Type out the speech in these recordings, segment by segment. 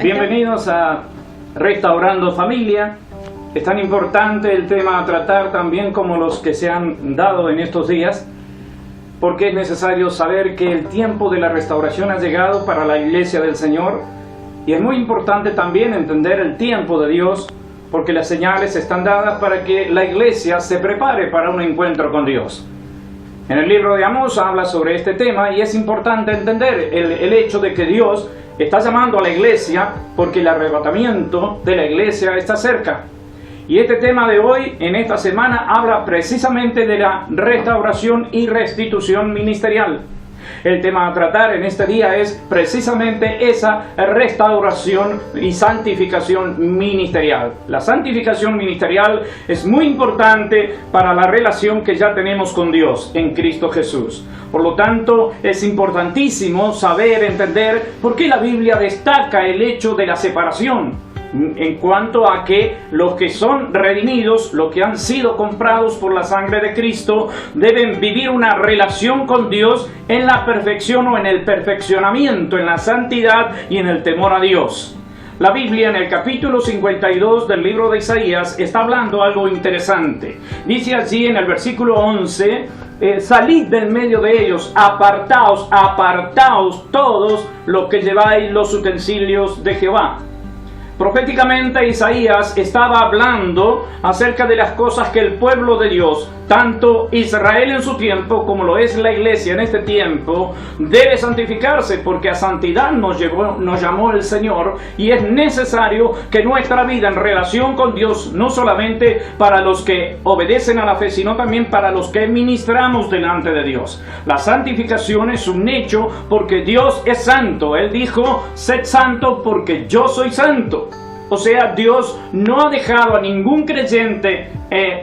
Bienvenidos a Restaurando Familia. Es tan importante el tema a tratar también como los que se han dado en estos días, porque es necesario saber que el tiempo de la restauración ha llegado para la iglesia del Señor, y es muy importante también entender el tiempo de Dios, porque las señales están dadas para que la iglesia se prepare para un encuentro con Dios. En el libro de Amós habla sobre este tema y es importante entender el hecho de que Dios está llamando a la iglesia porque el arrebatamiento de la iglesia está cerca. Y este tema de hoy, en esta semana, habla precisamente de la restauración y restitución ministerial. El tema a tratar en este día es precisamente esa restauración y santificación ministerial. La santificación ministerial es muy importante para la relación que ya tenemos con Dios en Cristo Jesús. Por lo tanto, es importantísimo saber, entender por qué la Biblia destaca el hecho de la separación, en cuanto a que los que son redimidos, los que han sido comprados por la sangre de Cristo, deben vivir una relación con Dios en la perfección o en el perfeccionamiento, en la santidad y en el temor a Dios. La Biblia en el capítulo 52 del libro de Isaías está hablando algo interesante. Dice allí en el versículo 11, salid del medio de ellos, apartaos, apartaos todos los que lleváis los utensilios de Jehová. Proféticamente Isaías estaba hablando acerca de las cosas que el pueblo de Dios, tanto Israel en su tiempo como lo es la iglesia en este tiempo, debe santificarse, porque a santidad nos llamó el Señor, y es necesario que nuestra vida en relación con Dios, no solamente para los que obedecen a la fe, sino también para los que ministramos delante de Dios. La santificación es un hecho porque Dios es santo. Él dijo, sed santo porque yo soy santo. O sea, Dios no ha dejado a ningún creyente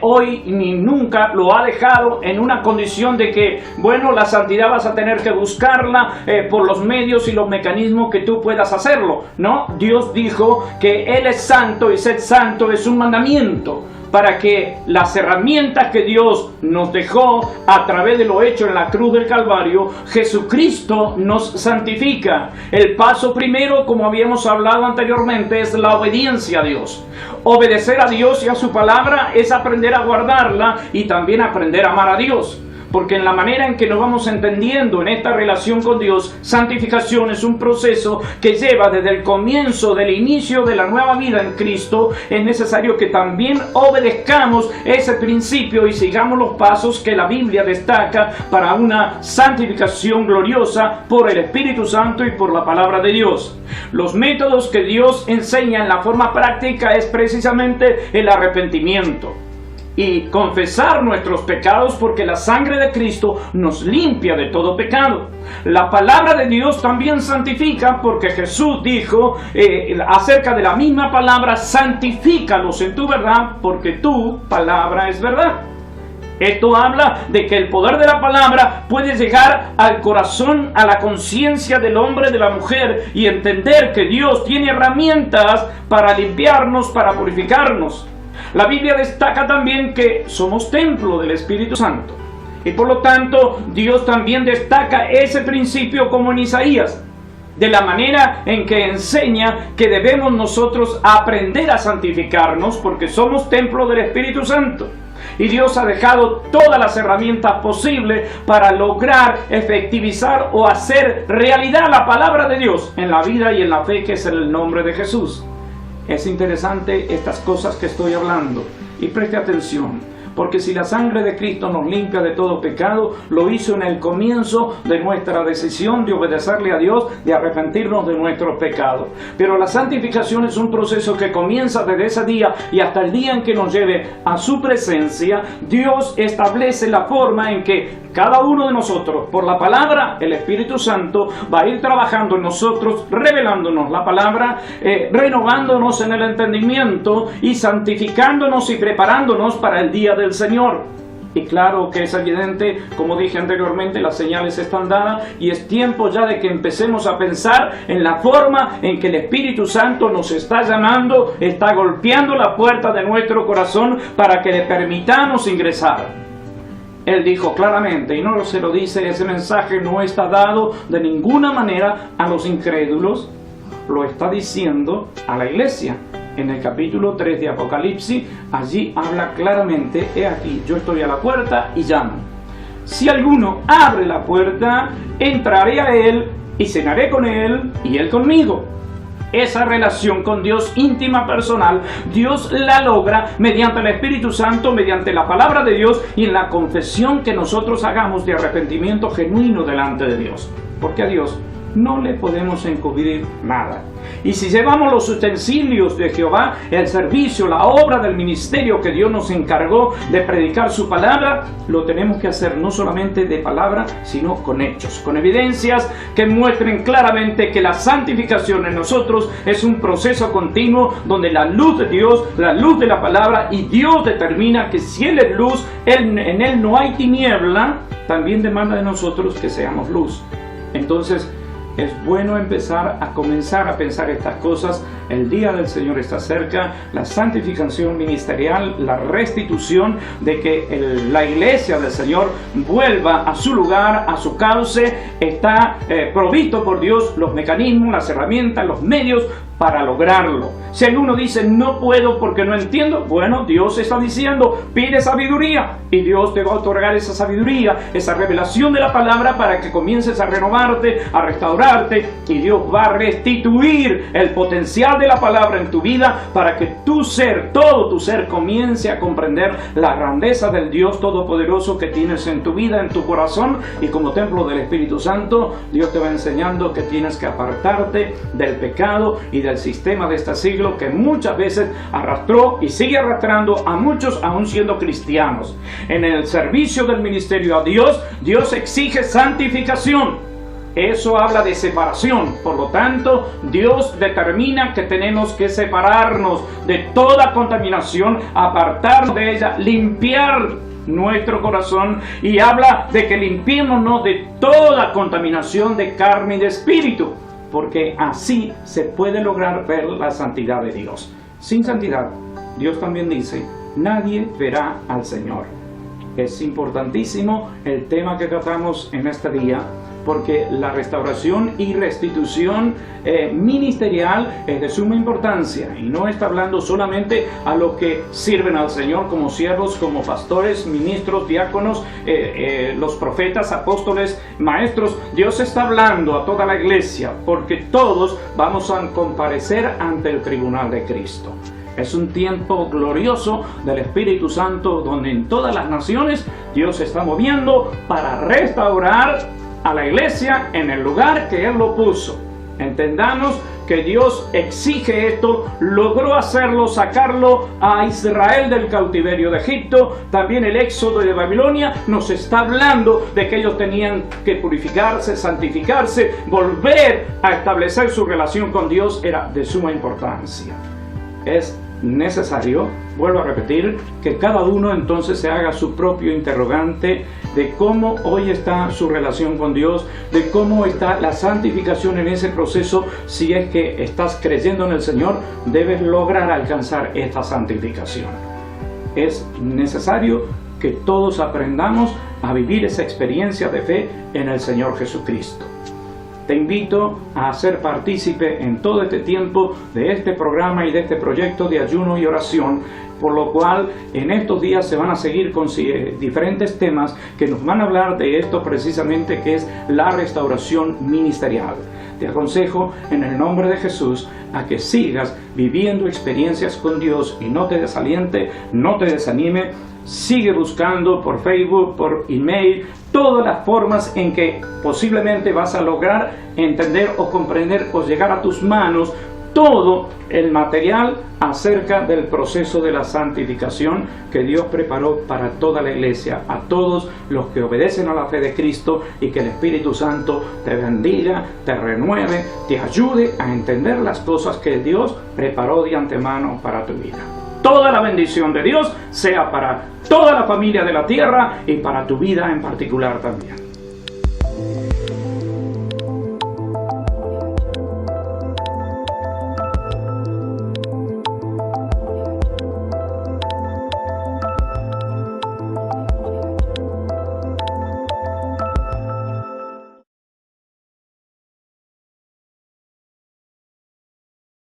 hoy ni nunca lo ha dejado en una condición de que, bueno, la santidad vas a tener que buscarla por los medios y los mecanismos que tú puedas hacerlo. No, Dios dijo que Él es santo y ser santo es un mandamiento, para que las herramientas que Dios nos dejó a través de lo hecho en la cruz del Calvario, Jesucristo nos santifica. El paso primero, como habíamos hablado anteriormente, es la obediencia a Dios. Obedecer a Dios y a su palabra es aprender a guardarla y también aprender a amar a Dios. Porque en la manera en que nos vamos entendiendo en esta relación con Dios, santificación es un proceso que lleva desde el comienzo, del inicio de la nueva vida en Cristo. Es necesario que también obedezcamos ese principio y sigamos los pasos que la Biblia destaca para una santificación gloriosa por el Espíritu Santo y por la palabra de Dios. Los métodos que Dios enseña en la forma práctica es precisamente el arrepentimiento y confesar nuestros pecados, porque la sangre de Cristo nos limpia de todo pecado. La palabra de Dios también santifica, porque Jesús dijo acerca de la misma palabra, santifícalos en tu verdad, porque tu palabra es verdad. Esto habla de que el poder de la palabra puede llegar al corazón, a la conciencia del hombre, de la mujer, y entender que Dios tiene herramientas para limpiarnos, para purificarnos. La Biblia destaca también que somos templo del Espíritu Santo. Y por lo tanto, Dios también destaca ese principio como en Isaías, de la manera en que enseña que debemos nosotros aprender a santificarnos, porque somos templo del Espíritu Santo. Y Dios ha dejado todas las herramientas posibles para lograr efectivizar o hacer realidad la palabra de Dios en la vida y en la fe, que es el nombre de Jesús. Es interesante estas cosas que estoy hablando, y preste atención, porque si la sangre de Cristo nos limpia de todo pecado, lo hizo en el comienzo de nuestra decisión de obedecerle a Dios, de arrepentirnos de nuestros pecados. Pero la santificación es un proceso que comienza desde ese día y hasta el día en que nos lleve a su presencia. Dios establece la forma en que cada uno de nosotros, por la palabra, el Espíritu Santo va a ir trabajando en nosotros, revelándonos la palabra, renovándonos en el entendimiento y santificándonos y preparándonos para el día del Señor. Y claro que es evidente, como dije anteriormente, las señales están dadas y es tiempo ya de que empecemos a pensar en la forma en que el Espíritu Santo nos está llamando, está golpeando la puerta de nuestro corazón para que le permitamos ingresar. Él dijo claramente, y no se lo dice, ese mensaje no está dado de ninguna manera a los incrédulos. lo está diciendo a la iglesia. En el capítulo 3 de Apocalipsis, allí habla claramente: he aquí, yo estoy a la puerta y llamo. Si alguno abre la puerta, entraré a él y cenaré con él y él conmigo. Esa relación con Dios íntima, personal, Dios la logra mediante el Espíritu Santo, mediante la palabra de Dios y en la confesión que nosotros hagamos de arrepentimiento genuino delante de Dios. Porque a Dios no le podemos encubrir nada. Y si llevamos los utensilios de Jehová, el servicio, la obra del ministerio que Dios nos encargó de predicar su palabra, lo tenemos que hacer no solamente de palabra, sino con hechos, con evidencias que muestren claramente que la santificación en nosotros es un proceso continuo donde la luz de Dios, la luz de la palabra, y Dios determina que si Él es luz, en Él no hay tiniebla, también demanda de nosotros que seamos luz. Entonces, es bueno comenzar a pensar estas cosas. El día del Señor está cerca, la santificación ministerial, la restitución de que la iglesia del Señor vuelva a su lugar, a su cauce. Está provisto por Dios los mecanismos, las herramientas, los medios para lograrlo. Si alguno dice no puedo porque no entiendo, bueno, Dios está diciendo pide sabiduría y Dios te va a otorgar esa sabiduría, esa revelación de la palabra para que comiences a renovarte, a restaurarte, y Dios va a restituir el potencial de la palabra en tu vida para que tu ser, todo tu ser, comience a comprender la grandeza del Dios Todopoderoso que tienes en tu vida, en tu corazón, y como templo del Espíritu Santo, Dios te va enseñando que tienes que apartarte del pecado y del sistema de este siglo que muchas veces arrastró y sigue arrastrando a muchos aún siendo cristianos. En el servicio del ministerio a Dios, Dios exige santificación. Eso habla de separación. Por lo tanto, Dios determina que tenemos que separarnos de toda contaminación, apartarnos de ella, limpiar nuestro corazón, y habla de que limpiémonos de toda contaminación de carne y de espíritu, porque así se puede lograr ver la santidad de Dios. Sin santidad, Dios también dice, nadie verá al Señor. Es importantísimo el tema que tratamos en este día, porque la restauración y restitución ministerial es de suma importancia, y no está hablando solamente a los que sirven al Señor como siervos, como pastores, ministros, diáconos, los profetas, apóstoles, maestros. Dios está hablando a toda la iglesia, porque todos vamos a comparecer ante el tribunal de Cristo. Es un tiempo glorioso del Espíritu Santo, donde en todas las naciones Dios se está moviendo para restaurar a la iglesia en el lugar que Él lo puso. Entendamos que Dios exige esto, logró hacerlo, sacarlo a Israel del cautiverio de Egipto. También el éxodo de Babilonia nos está hablando de que ellos tenían que purificarse, santificarse, volver a establecer su relación con Dios. Era de suma importancia. Es necesario, vuelvo a repetir, que cada uno entonces se haga su propio interrogante de cómo hoy está su relación con Dios, de cómo está la santificación en ese proceso. Si es que estás creyendo en el Señor, debes lograr alcanzar esta santificación. Es necesario que todos aprendamos a vivir esa experiencia de fe en el Señor Jesucristo. Te invito a ser partícipe en todo este tiempo de este programa y de este proyecto de ayuno y oración, por lo cual en estos días se van a seguir con diferentes temas que nos van a hablar de esto precisamente, que es la restauración ministerial. Te aconsejo en el nombre de Jesús a que sigas viviendo experiencias con Dios y no te desaliente, no te desanime. Sigue buscando por Facebook, por email, todas las formas en que posiblemente vas a lograr entender o comprender o llegar a tus manos todo el material acerca del proceso de la santificación que Dios preparó para toda la iglesia, a todos los que obedecen a la fe de Cristo, y que el Espíritu Santo te bendiga, te renueve, te ayude a entender las cosas que Dios preparó de antemano para tu vida. Toda la bendición de Dios sea para toda la familia de la tierra y para tu vida en particular también.